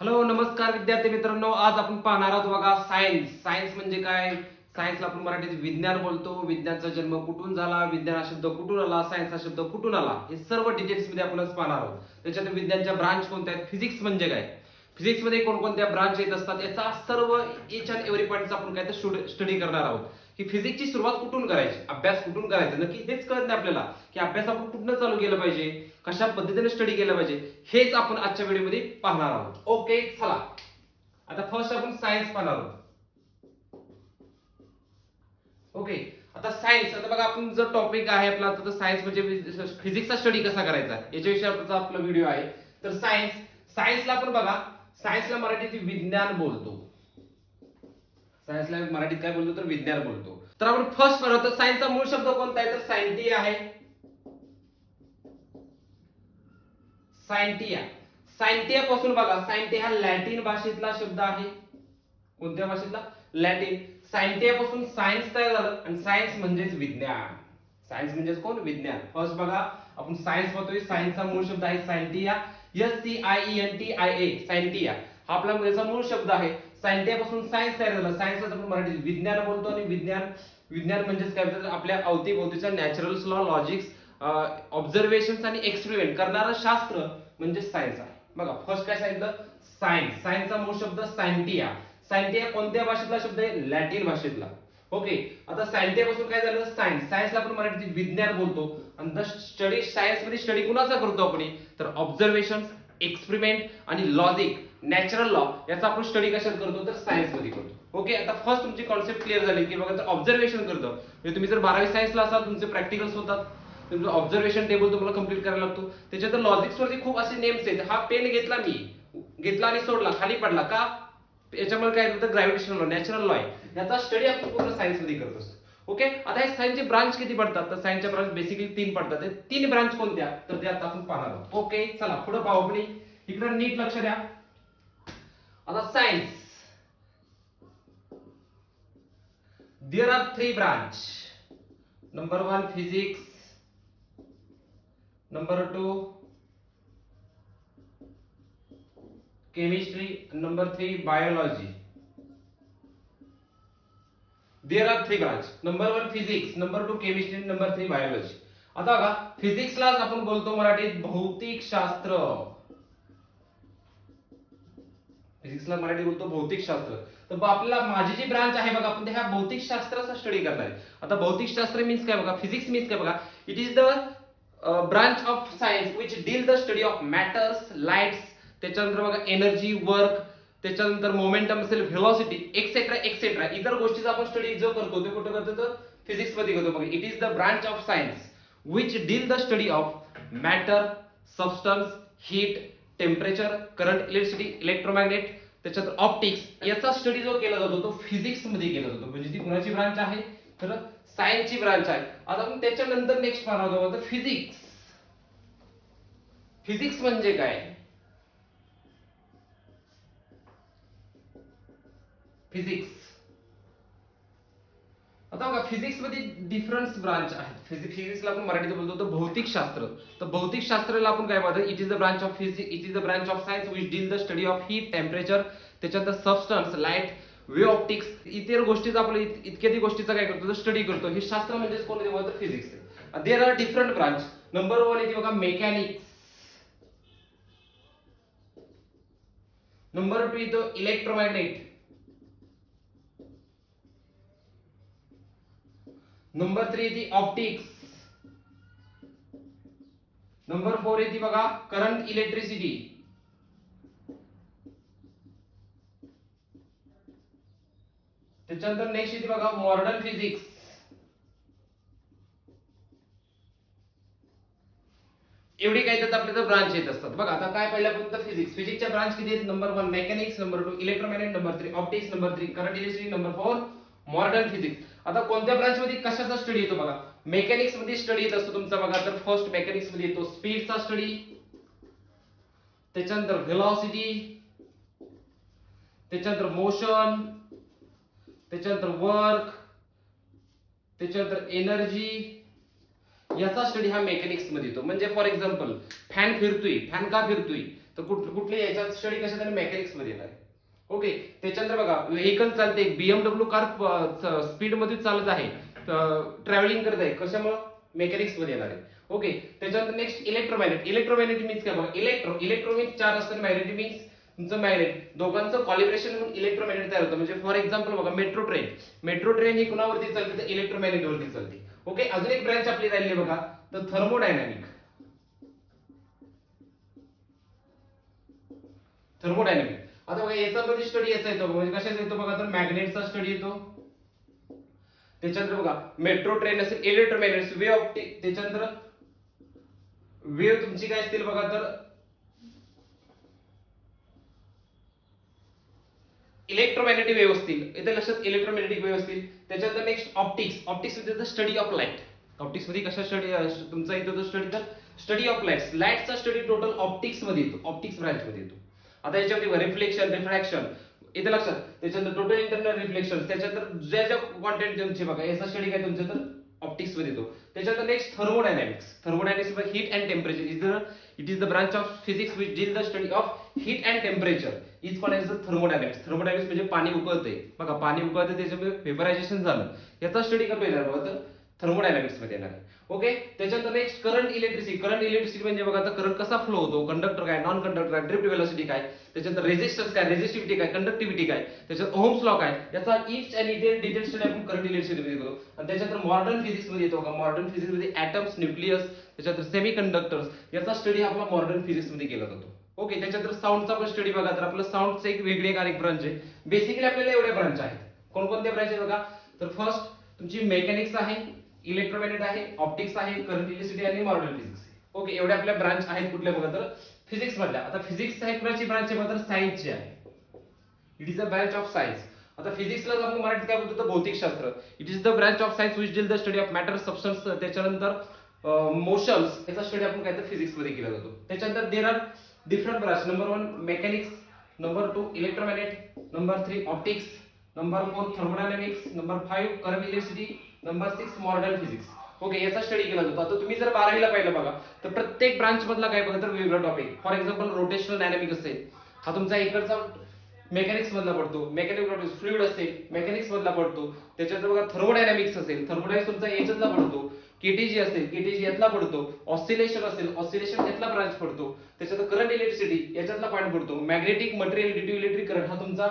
Hello नमस्कार विद्यार्थी मित्रांनो, आज आपण पाहणार आहोत बघा सायन्स. सायन्स म्हणजे काय? सायन्सला आपण मराठीत विज्ञान बोलतो. विज्ञानचा जन्म कुठून झाला, विज्ञान हा शब्द कुठून आला, सायन्स हा शब्द कुठून आला, हे सर्व डिटेल्स मध्ये आपण पाहणार आहोत. त्याच्यात विज्ञानच्या ब्रांच कोणत्या आहेत, फिजिक्स म्हणजे काय, फिजिक्स मध्ये कोणकोणत्या ब्रांच येत असतात, याचा सर्व इच अँड एव्हरी पॉईंटचा आपण काय तर स्टडी करणार आहोत. की फिजिक्सची सुरुवात कुठून करायची, अभ्यास कुठून करायचा, नक्की हेच कळत नाही आपल्याला की अभ्यास आपण कुठून चालू केलं पाहिजे, कशा पद्धतीने स्टडी केलं पाहिजे, हेच आपण आजच्या व्हिडिओमध्ये पाहणार आहोत. ओके चला, आता फर्स्ट आपण सायन्स पाहणार आहोत. ओके, आता सायन्स, आता बघा आपण जो टॉपिक आहे आपला तर सायन्स म्हणजे फिजिक्सचा स्टडी कसा करायचा याच्याविषयी आपला व्हिडिओ आहे. तर सायन्सला आपण बघा, सायन्सला मराठीत विज्ञान बोलतो. सायन्सला मराठीत काय बोलतो तर विज्ञान बोलतो. तर आपण फर्स्ट पाहतो तर सायन्सचा मूळ शब्द कोणता आहे तर सायंटिया आहे. सायंटिया, सायंटिया पासून बघा, सायंटिया हा लॅटिन भाषेतला शब्द आहे. कोणत्या भाषेतला? लॅटिन. सायंटिया पासून सायन्स तयार झालं आणि सायन्स म्हणजेच विज्ञान. सायन्स म्हणजेच कोण? विज्ञान. फर्स्ट बघा आपण सायन्स पाहतोय, सायन्सचा मूळ शब्द आहे सायंटिया, SCIENTIA, सायंटिया हा आपला मूळ शब्द आहे. सायंटिया पासून सायन्स तयार झालं. सायन्सला आपण मराठीत विज्ञान बोलतो आणि विज्ञान म्हणजेच काय तर आपल्या अवतीभोवतीच्या नॅचरल लॉ, लॉजिक्स, ऑब्झर्वेशन्स आणि एक्सपेरिमेंट करणारं शास्त्र म्हणजे सायन्स आहे. बघा फर्स्ट काय सांगितलं, सायन्स. सायन्सचा मूळ शब्द सायंटिया. सायंटिया कोणत्या भाषेतला शब्द आहे? लॅटिन भाषेतला. ओके, आता सायंटिया पासून काय झालं? सायन्स. सायन्सला आपण मराठीत विज्ञान बोलतो आणि द स्टडी, सायन्स मध्ये स्टडी कुणाचा करतो आपण तर ऑब्झर्वेशन्स, एक्सपेरिमेंट आणि लॉजिक, नॅचरल लॉ याचा आपण स्टडी कशात करतो तर सायन्स मध्ये करतो. ओके, आता फर्स्ट तुमची कॉन्सेप्ट क्लिअर झाली की बघा तर ऑब्झर्वेशन करतो. म्हणजे तुम्ही जर 12वी सायन्सला असाल तुमचे प्रॅक्टिकल्स होतात, तुमचं ऑब्झर्वेशन टेबल तुम्हाला कंप्लीट करायला लागतो. त्याच्यात लॉजिक्स वरती खूप असे नेम्स आहेत. हा पेन घेतला आणि सोडला, खाली पडला का? याच्यामुळे काय होतं? ग्रॅव्हिटेशनल लॉ, नॅचरल लॉ आहे. याचा स्टडी आपण पूर्ण सायन्स मध्ये करत असतो. ओके, आता हे सायन्सचे ब्रांच किती पडतात तर सायन्सच्या ब्रांच बेसिकली 3 पडतात. ते 3 ब्रांच कोणत्या तर ते आता आपण पाहणार आहोत. ओके चला पुढे पाहू आपण. इकडे नीट लक्ष द्या. आता science, there are 3 branch. Number 1 physics, number 2 chemistry, number 3 biology. There are 3 branch. Number 1 physics, number 2 chemistry, number 3 biology. आता बघा फिजिक्सला आपण बोलतो मराठीत भौतिक शास्त्र. फिजिक्सला मराठी बोलतो भौतिक शास्त्र. तर आपल्याला माझी जी ब्रांच आहे बघा, आपण ह्या भौतिक शास्त्राचा स्टडी करणार आहे. आता भौतिक शास्त्र मीन्स काय बघा, फिजिक्स मीन्स काय बघा, it is the branch of science which deal the study of matters, lights, त्याच्यानंतर बघा एनर्जी, वर्क, त्याच्यानंतर मोमेंटम असेल, व्हेलॉसिटी एक्सेट्रा एक्सेट्रा इतर गोष्टीचा आपण स्टडी जो करतो ते कुठे करतो तर फिजिक्स मध्ये करतो. बघा it is the branch of science which deal the study of matter, substance, heat, temperature, current, electricity, electromagnet, त्याच्यात ऑप्टिक्स याचा स्टडी जो केला जातो तो फिजिक्स मध्ये केला जातो. म्हणजे ती कुणाची ब्रांच आहे तर सायन्सची ब्रांच आहे. आता आपण त्याच्यानंतर नेक्स्ट पाहणार आहोत फिजिक्स. फिजिक्स म्हणजे काय? फिजिक्स, आता बघा फिजिक्स मध्ये डिफरंट ब्रांच आहेत. फिजिक्सला आपण मराठीत बोलतो तर भौतिक शास्त्र. तर भौतिक शास्त्राला आपण काय बोलतो? It is the branch of physics, it is the branch of science which deal the study of heat, temperature, त्याच्यानंतर सबस्टन्स, लाईट, वेव्ह ऑप्टिक्स इतर गोष्टीचा आपण इत्यादी गोष्टीचा काय करतो तर स्टडी करतो. हे शास्त्र म्हणजेच कोणते बोलतो? Physics. There are different branch. Number 1 येते बघा मेकॅनिक्स, नंबर 2 येतो इलेक्ट्रोमॅग्नेट, नंबर 3 येते ऑप्टिक्स, नंबर 4 येते बघा करंट, इलेक्ट्रिसिटी, त्याच्यानंतर नेक्स्ट येते बघा मॉडर्न फिजिक्स. एवढी काही तर आपल्याला ब्रांच येत असतात. बघा आता काय पहिल्यापर्यंत फिजिक्स. फिजिक्सच्या ब्रांच किती आहेत? Number 1 mechanics, number 2 electromagnet, number 3 optics, number 3 current, electricity, number 4 modern physics. आता कोणत्या ब्रांच मध्ये कशाचा स्टडी येतो बघा? मेकॅनिक्स मध्ये स्टडी येत असतो तुमचा बघा तर फर्स्ट मेकॅनिक्स मध्ये येतो स्पीडचा स्टडी, त्याच्यानंतर व्हेलॉसिटी, त्याच्यानंतर मोशन, त्याच्यानंतर वर्क, त्याच्यानंतर एनर्जी, याचा स्टडी हा मेकॅनिक्स मध्ये येतो. म्हणजे फॉर एक्झाम्पल फॅन फिरतोय, फॅन का फिरतोय तर कुठली याच्यात स्टडी कशात आणि मेकॅनिक्स मध्ये येणार आहे. ओके, त्याच्यानंतर बघा व्हेकल चालते, BMW कार स्पीड मध्ये चालत आहे, ट्रॅव्हलिंग करत आहे, कशामुळे मेकॅनिक्स मध्ये येणार आहे. ओके, त्याच्यानंतर नेक्स्ट इलेक्ट्रोमॅग्नेट. इलेक्ट्रोमॅग्नेट मीन्स काय बघा, इलेक्ट्रो मीन्स चार्ज असतं, मॅग्नेटिक मीन्स तुमचं मॅग्नेट, दोघांचं कॉलिब्रेशन म्हणून इलेक्ट्रोमॅग्नेट तयार होतं. म्हणजे फॉर एक्झाम्पल बघा मेट्रो ट्रेन ही कुणावरती चालते, तर इलेक्ट्रोमॅग्नेट वरती चालते. ओके, अजून एक ब्रँच आपली राहिली बघा, तर थर्मोडायनामिक. आता बघा याचा मध्ये स्टडी याचा येतो, म्हणजे कशाचा येतो बघा, तर मॅग्नेटचा स्टडी येतो. त्याच्यानंतर बघा मेट्रो ट्रेन असेल, इलेक्ट्रोमॅग्नेट, वेव्ह ऑप्टिक, त्याच्यानंतर वेव्ह तुमची काय असतील बघा, तर इलेक्ट्रोमॅग्नेटिक वेव्ह असतील, इथे लक्षात इलेक्ट्रोमॅग्नेटिक वेव्ह असतील. त्याच्यानंतर नेक्स्ट ऑप्टिक्स मध्ये स्टडी ऑफ लाईट. ऑप्टिक्स मध्ये कशा स्टडी तुमचा येतो स्टडी, तर स्टडी ऑफ लाईटचा स्टडी टोटल ऑप्टिक्स मध्ये येतो, ऑप्टिक्स ब्रांच मध्ये येतो. आता याच्यामध्ये रिफ्लेक्शन, रिफ्रॅक्शन इथे लक्षात, त्याच्यानंतर टोटल इंटरनल रिफ्लेक्शन, त्याच्यानंतर ज्या क्वांटिटी तुमची बघा याचा स्टडी काय तुमचं तर ऑप्टिक्स मध्ये येतो. त्याच्यानंतर next thermodynamics heat and temperature. It is the branch of physics which deal the study of heat and temperature is called as the thermodynamics म्हणजे पाणी उकळते बघा, पाणी उकळते त्याच्यामुळे वेपरायझेशन झालं, याचा स्टडी कसा येणार बघा, तर थर्मोडायनॅमिक्स मध्ये येणार आहे. ओके, त्याच्यानंतर नेक्स्ट करंट इलेक्ट्रिसिटी म्हणजे बघा आता करंट कसा फ्लो होतो, कंडक्टर काय, नॉन कंडक्टर काय, ड्रिफ्ट वेलोसिटी काय, त्याच्यानंतर रेजिस्टन्स काय, रेजिस्टिव्हिटी काय, कंडक्टिव्हिटी काय, त्याच्यात ओहम्स लॉ काय, याचा ईच आणि डिटेल स्टडी आपण करंट इलेक्ट्रिसिटी मध्ये करतो. आणि त्याच्यानंतर मॉडर्न फिजिक्स मध्ये येतो का, मॉडर्न फिजिक्स मध्ये ॲटम्स, न्यूक्लियस, त्याच्यानंतर सेमी कंडक्टर्स, याचा स्टडी आपला मॉडर्न फिजिक्स मध्ये केला जातो. ओके, त्याच्यानंतर साऊंडचा पण स्टडी बघा, तर आपलं साऊंडचं एक वेगळी एक ब्रांच आहे. बेसिकली आपल्याला एवढ्या ब्रांच आहेत. कोणकोणत्या ब्रांच आहेत बघा, तर फर्स्ट तुमची मेकॅनिक्स आहे, इलेक्ट्रोमॅग्नेट आहे, ऑप्टिक्स आहे, करंट इलेक्ट्रिसिटी आणि मॉडर्न फिजिक्स. ओके, एवढे आपल्या ब्रांच आहेत कुठल्या बघा, तर फिजिक्स मधल्या. आता फिजिक्स आहे कुणाची ब्रांच आहे बघा, तर सायन्सची आहे. It is a branch of science. आता फिजिक्सला आपण मराठीत काय बोलतो, तर भौतिकशास्त्र. It is the branch of science which deal the study of matter, substance, त्याच्यानंतर मोशन्स, याचा स्टडी आपण काय तर फिजिक्स मध्ये केला जातो. त्याच्यानंतर there are different branch. Number 1 mechanics, number 2 electromagnet, number 3 optics, number 4 thermodynamics, number 5 current electricity, number 6 modern physics. Okay, याचा स्टडी केला जातो. आता तुम्ही जर 12वीला पाहिलं बघा, तर प्रत्येक ब्रांच मधला काय बघा, तर वेगळा topic. For example rotational dynamic असेल, हा तुमचा इकडचा मेकॅनिक्स मधला पडतो. मेकॅनिकल फ्लुइड असेल, मेकॅनिक्स मधला पडतो. त्याच्यानंतर बघा थर्मोडायनामिक्स असेल, थर्मोडायनामिक्स तुमचा याच्यातला पडतो. केटीजी असेल, केटीजी यातला पडतो. ऑसिलेशन असेल, ऑसिलेशन यातला ब्रांच पडतो. त्याच्यानंतर करंट इलेक्ट्रिसिटी याच्यातला पॉईंट पडतो. Magnetic material due to electric current हा तुमचा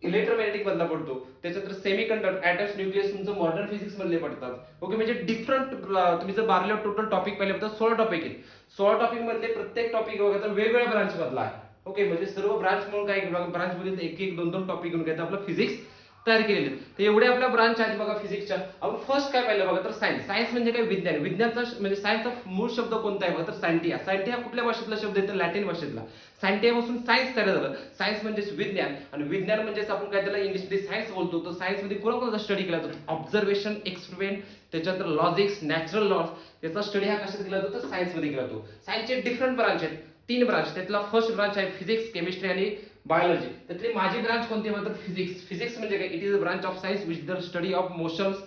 इलेक्ट्रोमॅग्नेटिक मधला पडतो. त्याच्यानंतर सेमी कंडक्टर, ॲटम्स, न्यूक्लियस तुमचं मॉडर्न फिजिक्स मधले पडतात. ओके, म्हणजे डिफरंट तुम्ही जर 12वीला टोटल टॉपिक पाहिले तर 16 टॉपिक आहेत. 16 टॉपिक मधले प्रत्येक टॉपिक बघा तर वेगवेगळ्या ब्रांच मधला आहे. ओके, म्हणजे सर्व ब्रांच म्हणून काय ब्रांच मध्ये एक एक दोन टॉपिक घेऊन काय आपलं फिजिक्स तयार केलेले. तर एवढे आपल्या ब्रांच आहेत बघा फिजिक्सच्या. आपण फर्स्ट काय पाहिलं बघा, तर सायन्स म्हणजे काय, विज्ञान. विज्ञानचा म्हणजे सायन्सचा मूळ शब्द कोणता आहे बघा, तर सायंटिया. सायंटिया कुठल्या भाषेतला शब्द आहे, तर लॅटिन भाषेतला. सायंटिया पासून सायन्स तयार झालं. सायन्स म्हणजे विज्ञान, आणि विज्ञान म्हणजेच आपण काय त्याला इंग्लिशमध्ये सायन्स बोलतो. तर सायन्स मध्ये कोणकोणता स्टडी केला जातो, ऑब्झर्वेशन, एक्सपेरिमेंट, त्याच्यानंतर लॉजिक्स, नॅचरल लॉज, याचा स्टडी हा कशात केला जातो, तर सायन्स मध्ये केला जातो. सायन्सचे डिफरंट ब्रांच आहेत, 3 ब्रांच. त्यातला फर्स्ट ब्रांच आहे फिजिक्स, केमिस्ट्री आणि बायोलॉजी. त्यातली माझी ब्रांच कोणती आहे, तर फिजिक्स. फिजिक्स म्हणजे काय, it is a branch of science which the study of motions,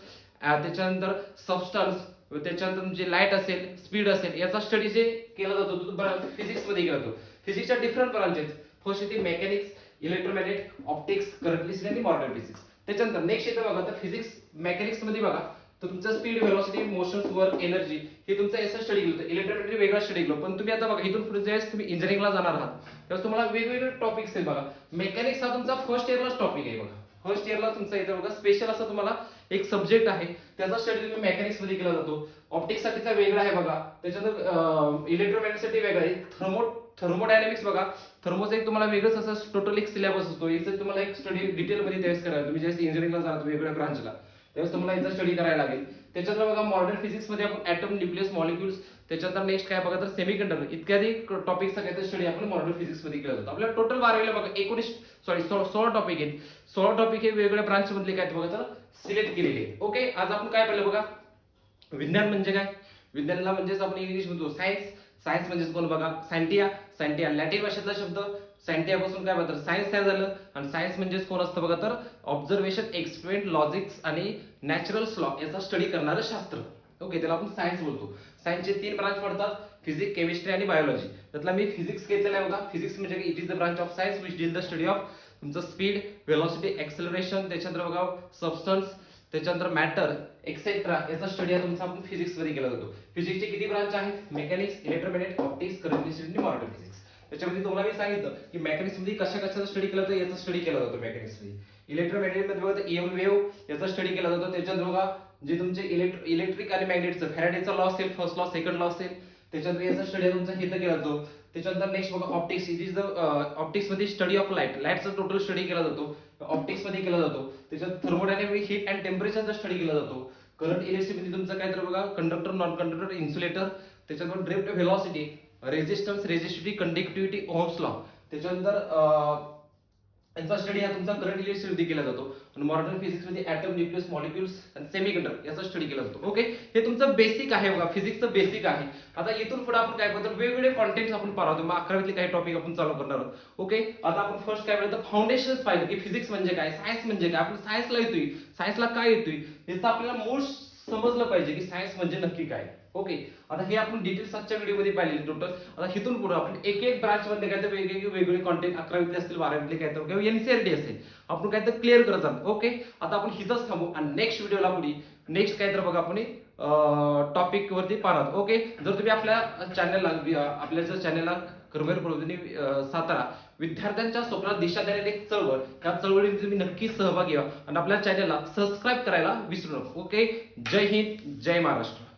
त्याच्यानंतर सबस्टन्स, त्याच्यानंतर म्हणजे लाईट असेल, स्पीड असेल, याचा स्टडी जे केला जातो तो फिजिक्स मध्ये केला जातो. फिजिक्सच्या डिफरंट ब्रांच आहेत. फर्स्ट येते mechanics, electromagnet, optics, current electricity आणि मॉडर्न फिजिक्स. त्याच्यानंतर नेक्स्ट येतं बघा, तर फिजिक्स मेकॅनिक्स मध्ये बघा, तर तुमचं speed, velocity, motions, work, energy हे तुमचं याचा स्टडी केलं. इलेक्ट्रोमॅग्नेट वेगळा स्टडी केलं. पण तुम्ही आता बघा इथून पुढे ज्यावेळेस तुम्ही इंजिनिअरिंगला जाणार आहात त्यावेळेस तुम्हाला वेगवेगळे टॉपिक्स आहेत बघा. मेकॅनिक्स हा तुमचा फर्स्ट इयरलाच टॉपिक आहे बघा. फर्स्ट इयरला तुमचा इथं बघा स्पेशल असा तुम्हाला एक सब्जेक्ट आहे, त्याचा स्टडी तुम्ही मेकॅनिक्स मध्ये केला जातो. ऑप्टिक्स साठीचा वेगळा आहे बघा. त्याच्यानंतर इलेक्ट्रोमॅग्नेट साठी वेगळा आहे. थर्मोडायनामिक्स बघा, थर्मोचा एक तुम्हाला वेगळंच असं टोटल एक सिलेबस असतो. याचं तुम्हाला एक स्टडी डिटेल मध्ये त्यावेळेस करायला, तुम्ही ज्यावेळेस इंजिनिअरिंगला जाणार वेगवेगळ्या ब्रांचला त्यावेळेस तुम्हाला याचा स्टडी करायला लागेल. त्याच्यानंतर बघा मॉडर्न फिजिक्स मध्ये आपण ॲटम, न्यूक्लियस, मॉलिक्युल्स, त्याच्यानंतर नेक्स्ट काय बघा, तर सेमी कंडक्टर इत्यादी टॉपिकचा काय स्टडी आपण मॉडर्न फिजिक्स मध्ये केला जातो. आपल्याला टोटल 12वीला बघा 16 टॉपिक आहेत. 16 टॉपिक हे वेगवेगळ्या ब्रांच मधले काय बघा तर सिलेक्ट केलेले. ओके, आज आपण काय पाहिलं बघा, विज्ञान म्हणजे काय, विज्ञानला म्हणजेच आपण इंग्लिश म्हणतो सायन्स. सायन्स म्हणजेच कोण बघा, सायंटिया. सायंटिया लॅटिन भाषेतला शब्द. सायंटिया पासून काय बघा, सायन्स तयार झालं. आणि सायन्स म्हणजेच कोण असतं बघा, तर ऑब्झर्वेशन, एक्सपेरिमेंट, लॉजिक्स आणि नॅचरल लॉ याचा स्टडी करणारं शास्त्र. ओके, त्याला आपण सायन्स बोलतो. सायन्सचे 3 ब्रांच पडतात, फिजिक्स, केमिस्ट्री आणि बायोलॉजी. त्यातला मी फिजिक्स घेतलेला आहे बघा. फिजिक्स म्हणजे it is the branch of science which deal the study of तुमचं स्पीड, व्हेलॉसिटी, एक्सेलरेशन, त्याच्यानंतर बघा सबस्टन्स, त्याच्यानंतर मॅटर एक्सेट्रा याचा स्टडी हा तुमचा आपण फिजिक्स मध्ये केला जातो. फिजिक्सचे किती ब्रांच आहेत? Mechanics, electromagnet, optics, current electricity आणि मॉडर्न फिजिक्स. त्याच्यामध्ये तुम्हाला मी सांगितलं की मेकॅनिक्स मध्ये कशा कशाचा स्टडी केला जातो याचा स्टडी केला जातो मेकॅनिक्स मध्ये. इलेक्ट्रोमॅग्नेट मध्ये बघा ईएम वेव्ह याचा स्टडी केला जातो. त्याच्यानंतर बघा जे तुमचे इलेक्ट्रिक आणि मॅग्नेटचं फॅराडेचा लॉ असेल, फर्स्ट लॉ, सेकंड लॉ असेल, त्याच्यानंतर याचा स्टडी तुमचा हे केला जातो. त्याच्यानंतर नेक्स्ट बघा optics, it is the optics मध्ये स्टडी ऑफ लाईट, लाईटचा टोटल स्टडी केला जातो ऑप्टिक्स मध्ये केला जातो. त्याच्यात थर्मोडायनामिक, हीट अँड टेम्परेचरचा स्टडी केला जातो. करंट इलेक्ट्रिसिटी तुमचं काय तर बघा कंडक्टर, नॉन कंडक्टर, इन्सुलेटर, त्याच्यानंतर drift, velocity, resistance, resistivity, conductivity, ohm's law. त्याच्यानंतर यांचा स्टडी हा तुमचा करंट इलेक्ट्रिसिटी केला जातो. आणि मॉडर्न फिजिक्स मध्ये ऍटम, न्यूक्लियस, मॉलिक्युल्स आणि सेमीकंडक्टर याचा स्टडी केला जातो. ओके, हे तुमचं बेसिक आहे बघा, फिजिक्सचं बेसिक आहे. आता इथून पुढे आपण काय करतो, वेगवेगळे कॉन्टेंट आपण पाहतो. मग 11वीतले काही टॉपिक आपण चालू करणार आहोत. ओके, आता आपण फर्स्ट काय पाहिलं, फाउंडेशन पाहिलं की फिजिक्स म्हणजे काय, सायन्स म्हणजे काय, आपण सायन्सला येतोय, सायन्सला काय येतोय याचं आपल्याला मूळ समजलं पाहिजे की सायन्स म्हणजे नक्की काय. ओके, आता हे आपण डिटेल्स आजच्या व्हिडिओमध्ये पाहिलेले टोटल. आता इथून पुढे आपण एक एक ब्रांच मध्ये काय तर वेगवेगळे कॉन्टेंट 11वीतले असतील, 12वीतले काय तर किंवा एनसीईआरटी असेल आपण काय तर क्लिअर करत आहोत. ओके, आता आपण हिथंच थांबू आणि नेक्स्ट व्हिडिओला पुढे नेक्स्ट काय तर बघा आपण टॉपिक वरती पाहणार. ओके, जर तुम्ही आपल्या चॅनलला कर्मेर प्रबोधिनी सातारा विद्यार्थ्यांच्या स्वप्नात दिशा देणारी एक चळवळ, त्या चळवळीत तुम्ही नक्की सहभागी व्हा आणि आपल्या चॅनलला सबस्क्राईब करायला विसरू नका. ओके, जय हिंद, जय महाराष्ट्र.